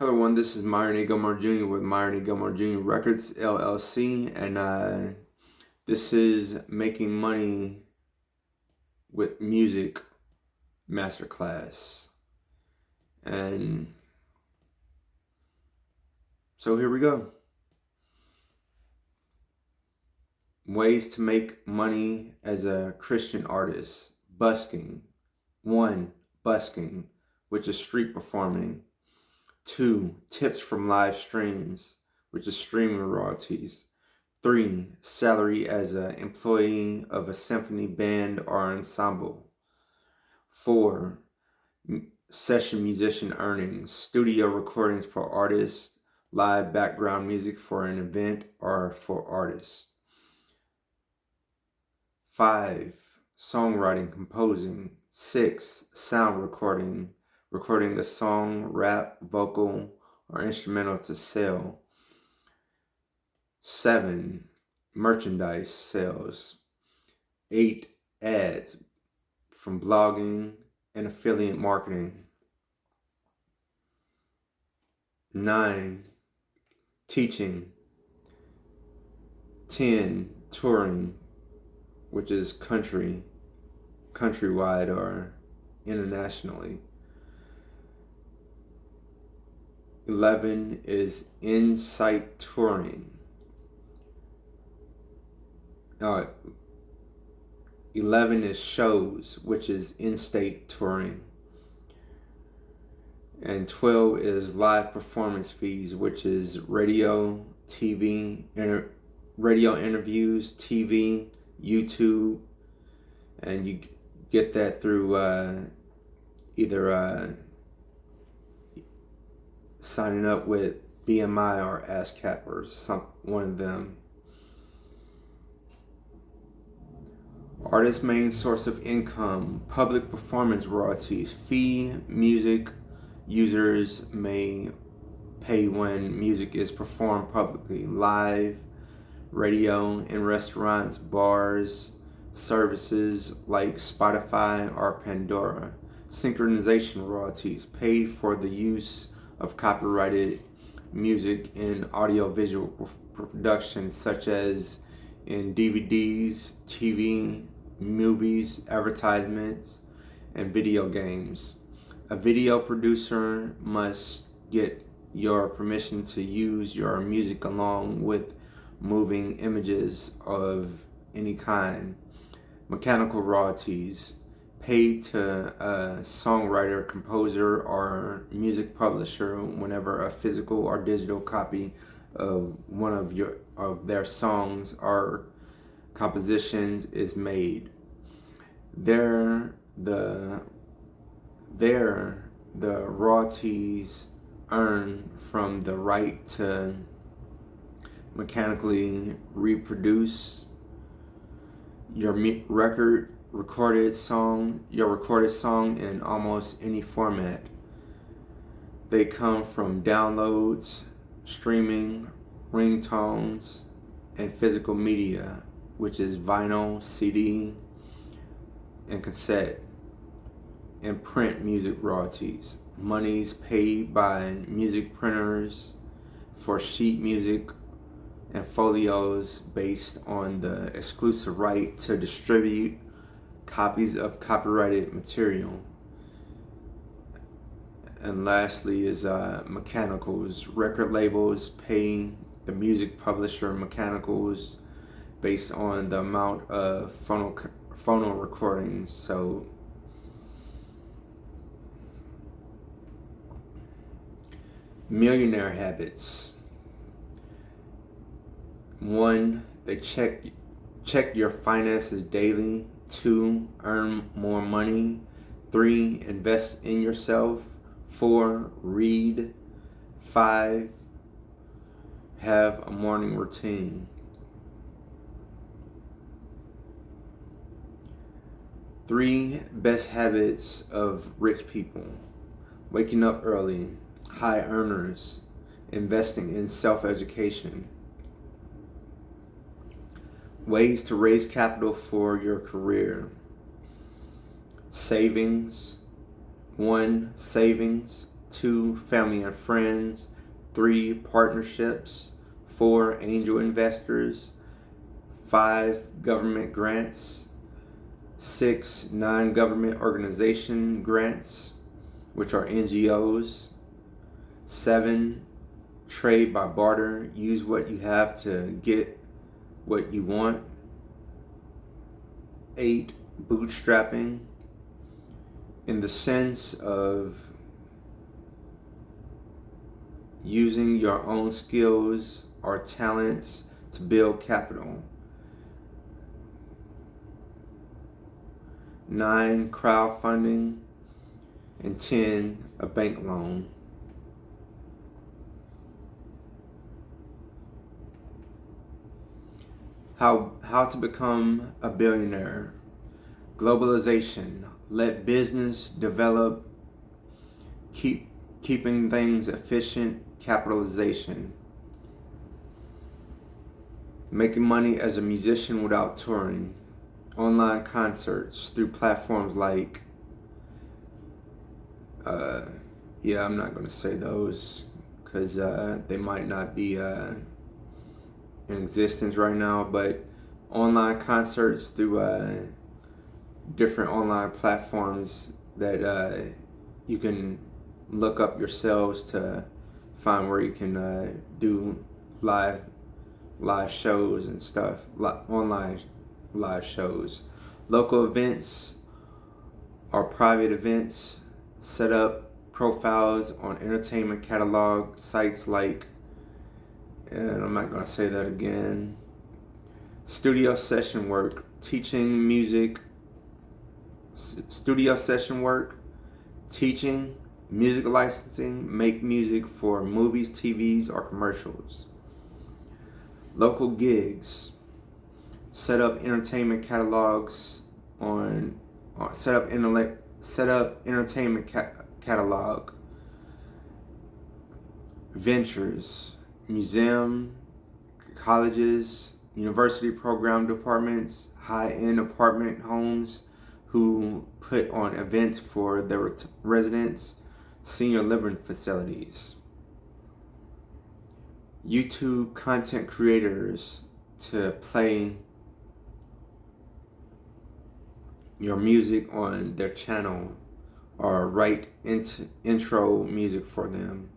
Hello, everyone. This is Myron A. Gilmore Jr. with Myron A. Gilmore Jr. Records LLC, and this is Making Money with Music Masterclass. And so here we go. Ways to make money as a Christian artist. Busking. 1. Busking, which is street performing. 2. Tips from live streams, which is streaming royalties. 3. Salary as an employee of a symphony band or ensemble. 4. Session musician earnings, studio recordings for artists, live background music for an event or for artists. 5. Songwriting, composing. 6. Sound recording, recording a song, rap, vocal, or instrumental to sell. 7. Merchandise sales. 8. Ads from blogging and affiliate marketing. 9. Teaching. 10. Touring, which is countrywide or internationally. 11 is in-site touring. 11 is shows, which is in-state touring. And 12 is live performance fees, which is radio, TV, radio interviews, TV, YouTube, and you get that through either signing up with BMI or ASCAP or one of them. Artist's main source of income, public performance royalties, fee music users may pay when music is performed publicly, live, radio, in restaurants, bars, services like Spotify or Pandora. Synchronization royalties, paid for the use of copyrighted music in audiovisual productions such as in DVDs, TV, movies, advertisements, and video games. A video producer must get your permission to use your music along with moving images of any kind. Mechanical royalties, paid to a songwriter, composer, or music publisher whenever a physical or digital copy of one of their songs or compositions is made. The royalties earned from the right to mechanically reproduce your recorded song in almost any format. They come from downloads, streaming, ringtones, and physical media, which is vinyl, CD, and cassette, and print music royalties. Monies paid by music printers for sheet music and folios based on the exclusive right to distribute copies of copyrighted material. And lastly is mechanicals. Record labels pay the music publisher mechanicals based on the amount of phono recordings. So millionaire habits. 1. They check your finances daily. 2. Earn more money. 3. Invest in yourself. 4. Read. 5. Have a morning routine. 3 best habits of rich people. Waking up early. High earners. Investing in self-education. Ways to raise capital for your career. Savings. 1. Savings. 2, family and friends, 3, partnerships, 4, angel investors, 5, government grants, 6, non-government organization grants, which are NGOs, 7, trade by barter, use what you have to get what you want, 8, bootstrapping, in the sense of using your own skills or talents to build capital. 9, crowdfunding, and 10, a bank loan. How to become a billionaire. Globalization. Let business develop. Keeping things efficient. Capitalization. Making money as a musician without touring. Online concerts through platforms like I'm not going to say those because they might not be in existence right now, but online concerts through different online platforms that you can look up yourselves to find where you can do live shows and stuff, online live shows. Local events or private events. Set up profiles on entertainment catalog sites like, and I'm not going to say that again, studio session work, teaching music, studio session work, teaching, music licensing, make music for movies, TVs, or commercials. Local gigs, set up entertainment catalogs on, set up entertainment catalog. Ventures, museum, colleges, university program departments, high-end apartment homes who put on events for their residents, senior living facilities. YouTube content creators to play your music on their channel or write intro music for them.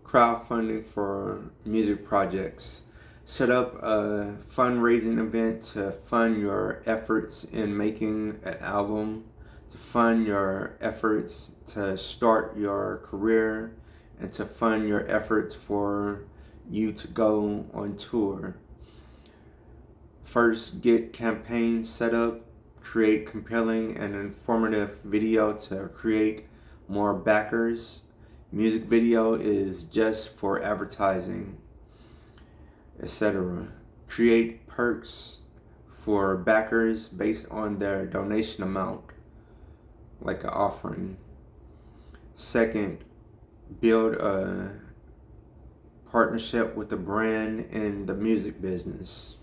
Crowdfunding for music projects. Set up a fundraising event to fund your efforts in making an album, to fund your efforts to start your career, and to fund your efforts for you to go on tour. First, get campaigns set up, create compelling and informative video to create more backers. Music video is just for advertising, etc. Create perks for backers based on their donation amount, like an offering. Second, build a partnership with a brand in the music business.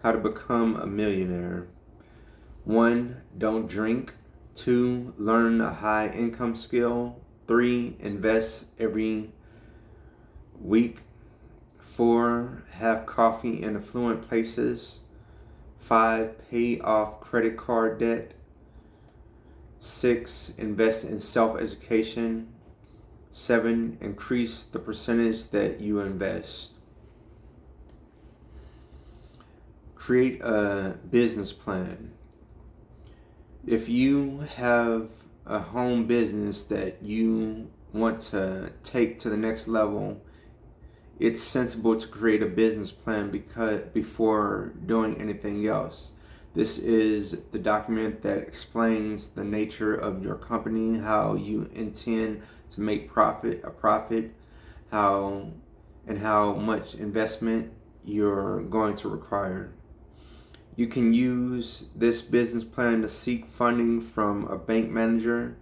How to become a millionaire. 1, don't drink. 2, learn a high income skill. 3, invest every week. 4, have coffee in affluent places. 5, pay off credit card debt. 6, invest in self-education. 7, increase the percentage that you invest. Create a business plan. If you have a home business that you want to take to the next level, it's sensible to create a business plan before doing anything else. This is the document that explains the nature of your company, how you intend to make a profit, how much investment you're going to require. You can use this business plan to seek funding from a bank manager.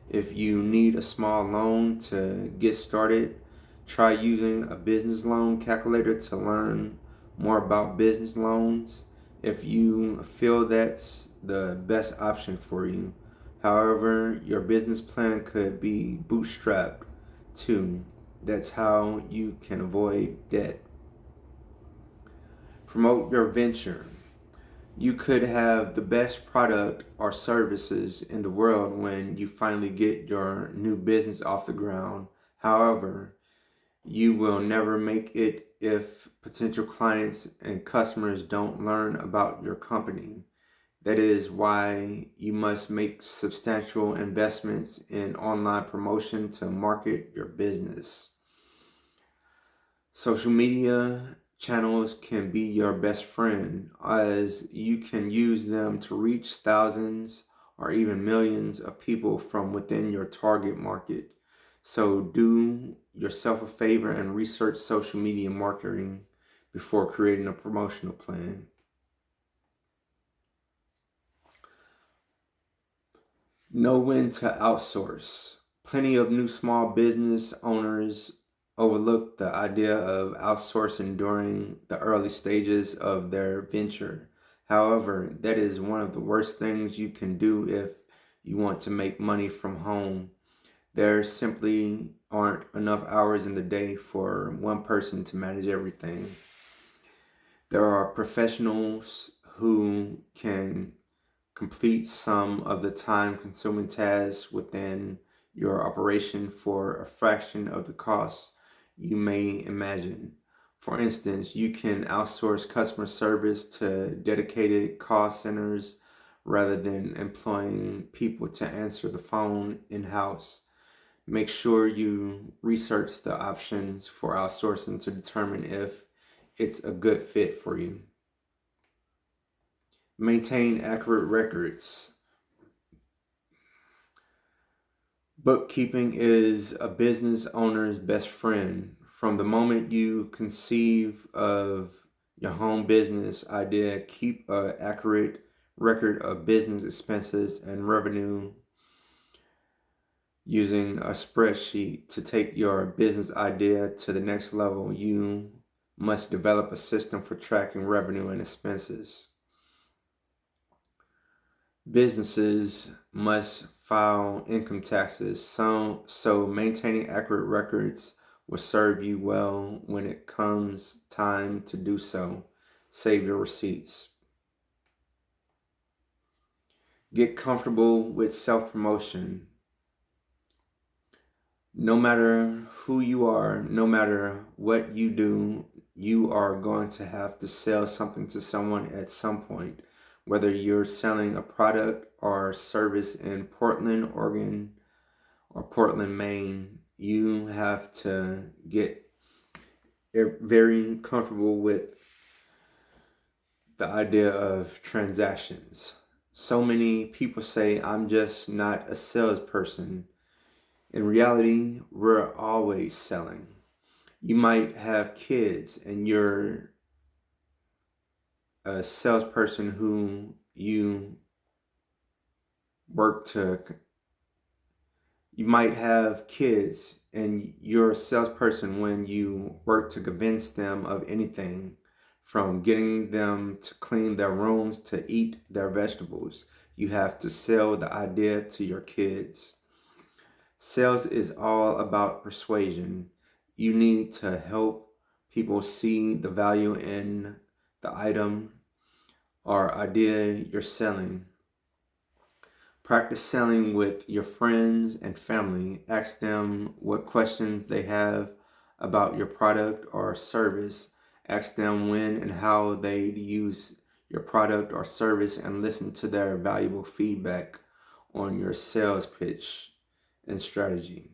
If you need a small loan to get started, try using a business loan calculator to learn more about business loans. if you feel that's the best option for you. However, your business plan could be bootstrapped too. That's how you can avoid debt. Promote your venture. You could have the best product or services in the world when you finally get your new business off the ground. However, you will never make it if potential clients and customers don't learn about your company. That is why you must make substantial investments in online promotion to market your business. Social media channels can be your best friend, as you can use them to reach thousands or even millions of people from within your target market. So do yourself a favor and research social media marketing before creating a promotional plan. Know when to outsource. Plenty of new small business owners overlook the idea of outsourcing during the early stages of their venture. However, that is one of the worst things you can do if you want to make money from home. There simply aren't enough hours in the day for one person to manage everything. There are professionals who can complete some of the time-consuming tasks within your operation for a fraction of the cost you may imagine. For instance, you can outsource customer service to dedicated call centers rather than employing people to answer the phone in-house. Make sure you research the options for outsourcing to determine if it's a good fit for you. Maintain accurate records. Bookkeeping is a business owner's best friend. From the moment you conceive of your home business idea, keep an accurate record of business expenses and revenue using a spreadsheet. To take your business idea to the next level, you must develop a system for tracking revenue and expenses. Businesses must file income taxes, so maintaining accurate records will serve you well when it comes time to do so. Save your receipts. Get comfortable with self-promotion. No matter who you are, no matter what you do, you are going to have to sell something to someone at some point. Whether you're selling a product or service in Portland, Oregon, or Portland, Maine, you have to get very comfortable with the idea of transactions. So many people say, I'm just not a salesperson. In reality, we're always selling. You might have kids and you're a salesperson who you might have kids and you're a salesperson when you work to convince them of anything, from getting them to clean their rooms to eat their vegetables. You have to sell the idea to your kids. Sales is all about persuasion. You need to help people see the value in the item or idea you're selling. Practice selling with your friends and family. Ask them what questions they have about your product or service. Ask them when and how they use your product or service and listen to their valuable feedback on your sales pitch and strategy.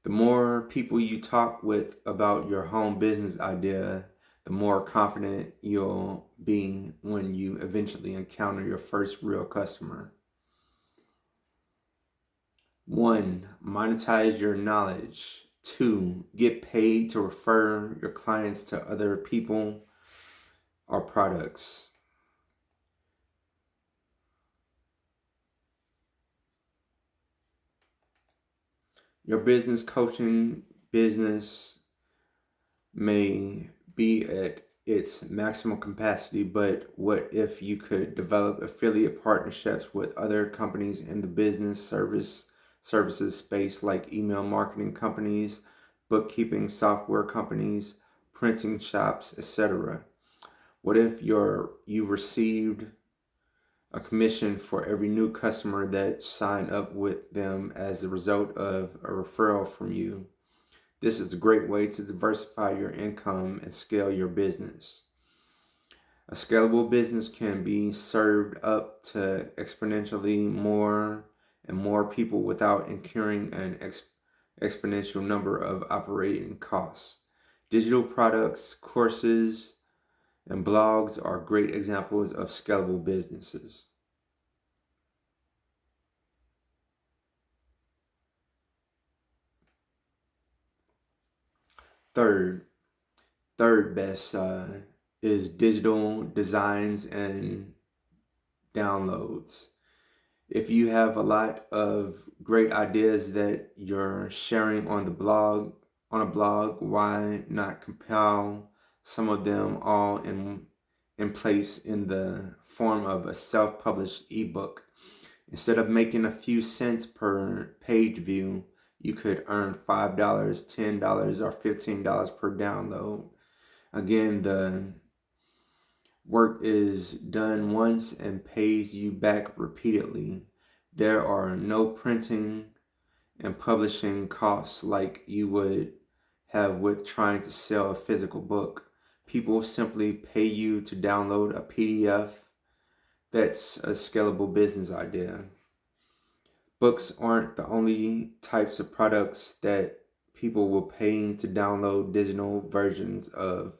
The more people you talk with about your home business idea, the more confident you'll be when you eventually encounter your first real customer. 1. Monetize your knowledge. 2. Get paid to refer your clients to other people or products. Your business coaching business may be at its maximum capacity, but what if you could develop affiliate partnerships with other companies in the business services space, like email marketing companies, bookkeeping software companies, printing shops, etc.? What if you received a commission for every new customer that signed up with them as a result of a referral from you? This is a great way to diversify your income and scale your business. A scalable business can be served up to exponentially more and more people without incurring an exponential number of operating costs. Digital products, courses, and blogs are great examples of scalable businesses. Third, third best is digital designs and downloads. If you have a lot of great ideas that you're sharing on a blog, why not compile some of them all in place in the form of a self-published ebook? Instead of making a few cents per page view, you could earn $5, $10, or $15 per download. Again, the work is done once and pays you back repeatedly. There are no printing and publishing costs like you would have with trying to sell a physical book. People simply pay you to download a PDF. That's a scalable business idea. Books aren't the only types of products that people will pay to download digital versions of.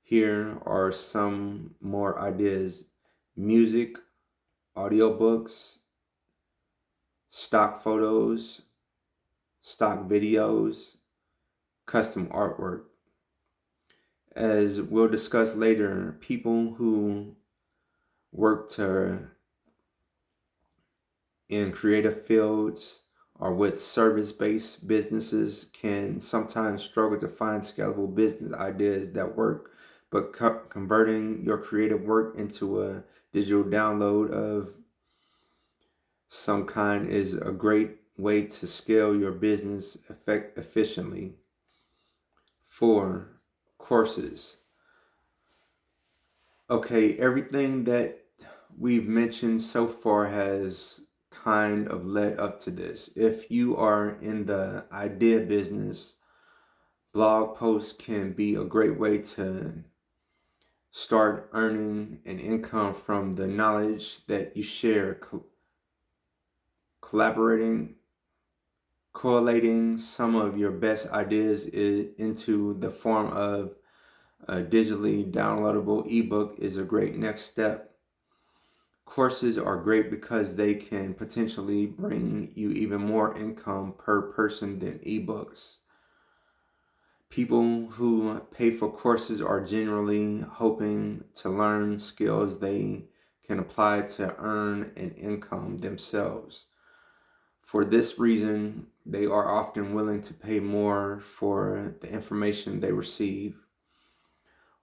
Here are some more ideas: music, audiobooks, stock photos, stock videos, custom artwork. As we'll discuss later, people who work in creative fields or with service-based businesses can sometimes struggle to find scalable business ideas that work, but converting your creative work into a digital download of some kind is a great way to scale your business efficiently. 4, courses. Okay, everything that we've mentioned so far has kind of led up to this. If you are in the idea business, blog posts can be a great way to start earning an income from the knowledge that you share, collating some of your best ideas into the form of a digitally downloadable ebook is a great next step. Courses are great because they can potentially bring you even more income per person than ebooks. People who pay for courses are generally hoping to learn skills they can apply to earn an income themselves. For this reason, they are often willing to pay more for the information they receive.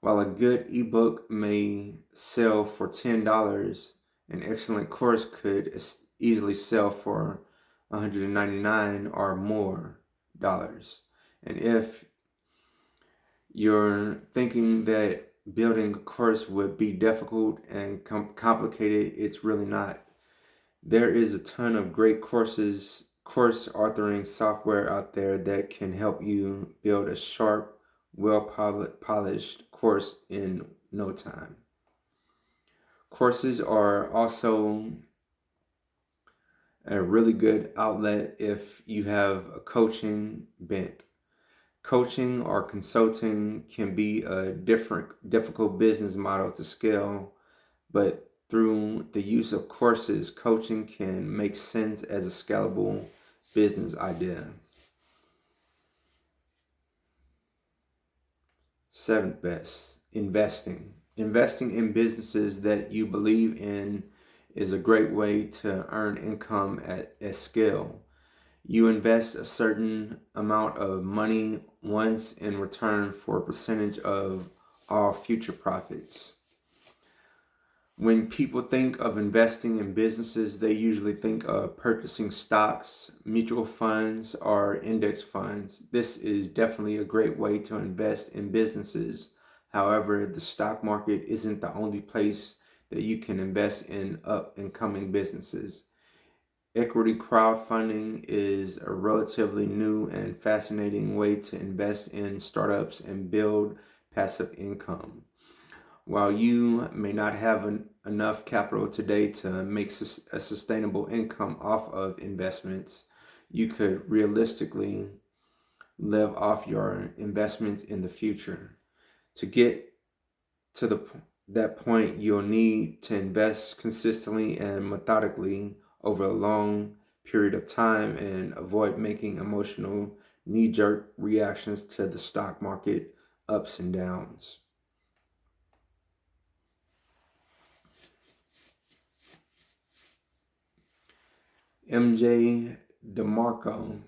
While a good ebook may sell for $10, an excellent course could easily sell for $199 or more dollars. And if you're thinking that building a course would be difficult and complicated, it's really not. There is a ton of great course authoring software out there that can help you build a sharp, well-polished course in no time. Courses are also a really good outlet if you have a coaching bent. Coaching or consulting can be a difficult business model to scale, but through the use of courses, coaching can make sense as a scalable business idea. 7th best, investing. Investing in businesses that you believe in is a great way to earn income at scale. You invest a certain amount of money once in return for a percentage of all future profits. When people think of investing in businesses, they usually think of purchasing stocks, mutual funds, or index funds. This is definitely a great way to invest in businesses. However, the stock market isn't the only place that you can invest in up and coming businesses. Equity crowdfunding is a relatively new and fascinating way to invest in startups and build passive income. While you may not have enough capital today to make a sustainable income off of investments, you could realistically live off your investments in the future. To get to that point, you'll need to invest consistently and methodically over a long period of time and avoid making emotional knee-jerk reactions to the stock market ups and downs. MJ DeMarco,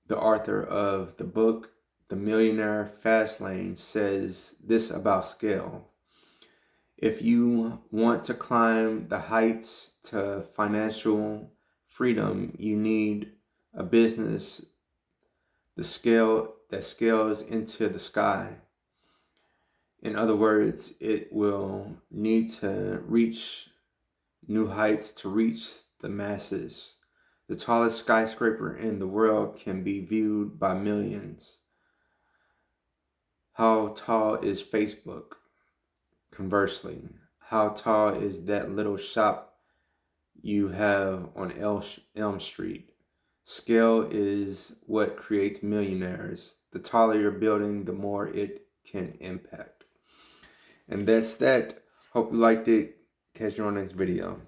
the author of the book The Millionaire Fastlane, says this about scale. If you want to climb the heights to financial freedom, you need a business that scales into the sky. In other words, it will need to reach new heights to reach the masses. The tallest skyscraper in the world can be viewed by millions. How tall is Facebook? Conversely, how tall is that little shop you have on Elm Street? Scale is what creates millionaires. The taller your building, the more it can impact. And that's that. Hope you liked it. Catch you on the next video.